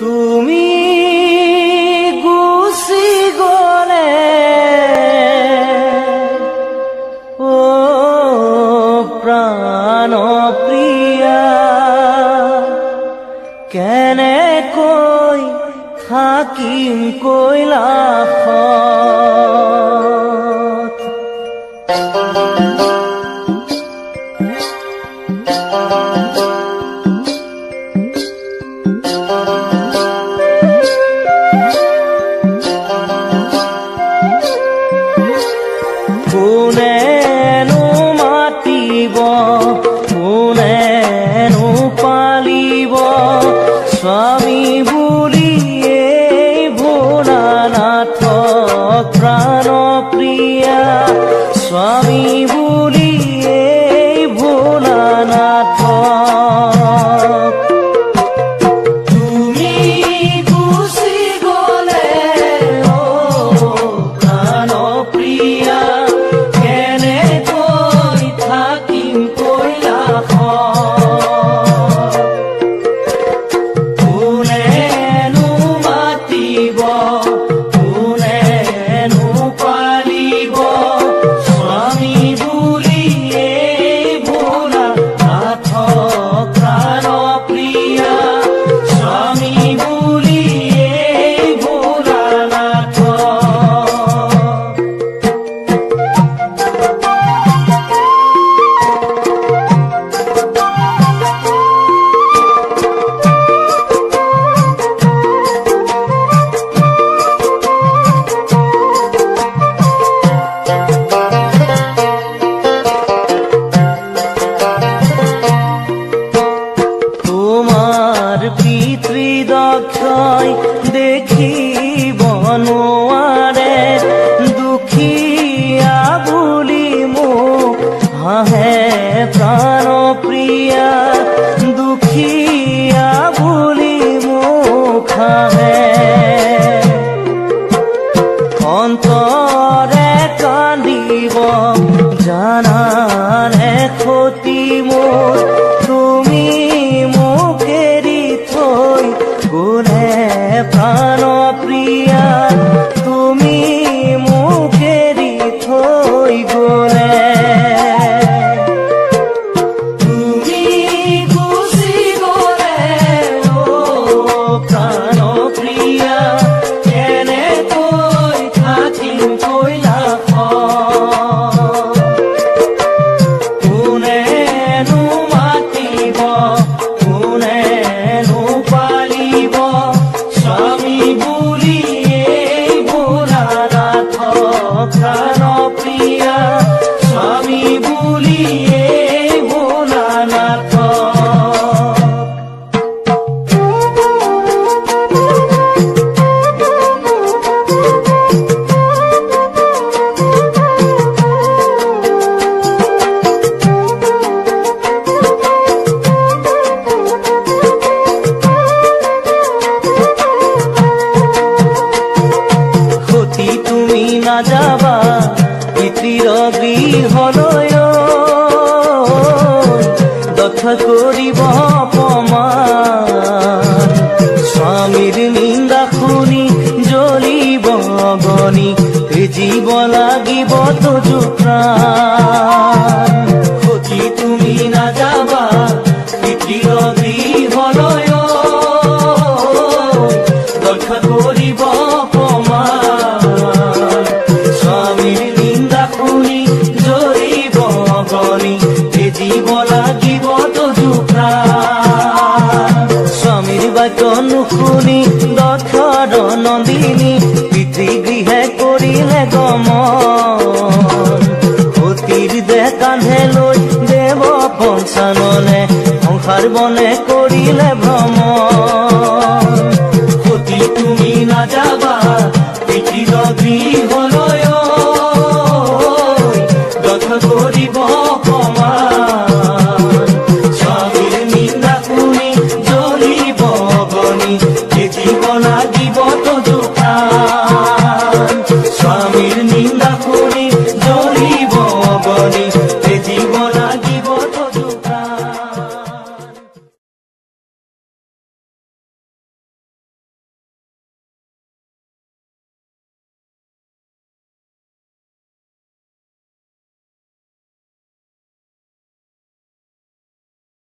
তুমি গুচি গলে ও প্ৰাণ প্ৰিয়া কেনেকৈ থাকিম কৈলাসত কোনেনো মাতিব কোনেনো পালিব স্বামী বুলি এই ভোলানাথ প্ৰাণ প্ৰিয়া স্বামী বুলি এই ভোলানাথ পিতৃদক্ষই দেখিব নোৱাৰে দুখীয়া বুলি মোক হাঁহে প্ৰাণ প্ৰিয়া দুখীয়া বুলি মোক হাঁহে অন্তৰে কান্দিব জানানে ক্ষতি মোৰ তুমি মোক এৰি থৈ গ'লে প্ৰাণ প্ৰিয়া তুমি মোক এৰি থৈ গ'লে তুমি গুচি গ'লে ও প্ৰাণ প্ৰিয়া কেনেকৈ থাকিম কৈলাসত কোনেনো মাতিব কোনেনো পালিব স্বামী বুলি এই ভোলানাথ প্ৰাণ প্ৰিয়া স্বামী বুলি এই ভোলানাথ তুমি নাযাবা পিতৃৰ গৃহলৈ দক্ষ কৰিব অপমান স্বামীৰ নিন্দা শুনি জ্বলিব অগ্নি তেজিব লাগিব তোজো প্ৰাণ সতী তুমি নাযাবা পিতৃৰ গৃহলৈ দক্ষ কৰিব জীব লাগিব তোজো প্ৰাণ স্বামীৰ বাক্য নুশুনি দক্ষৰ নন্দিনী পিতৃগৃহে কৰিলে গমন সতীৰ দেহ কান্ধে লৈ দেৱ পঞ্চাননে সংসাৰ বনে কৰিলে ভ্ৰমণ সতী তুমি নাযাবা পিতৃৰ গৃহলৈ দক্ষ কৰিব অপমান স্বামীৰ নিন্দা শুনি জ্বলিব অগ্নি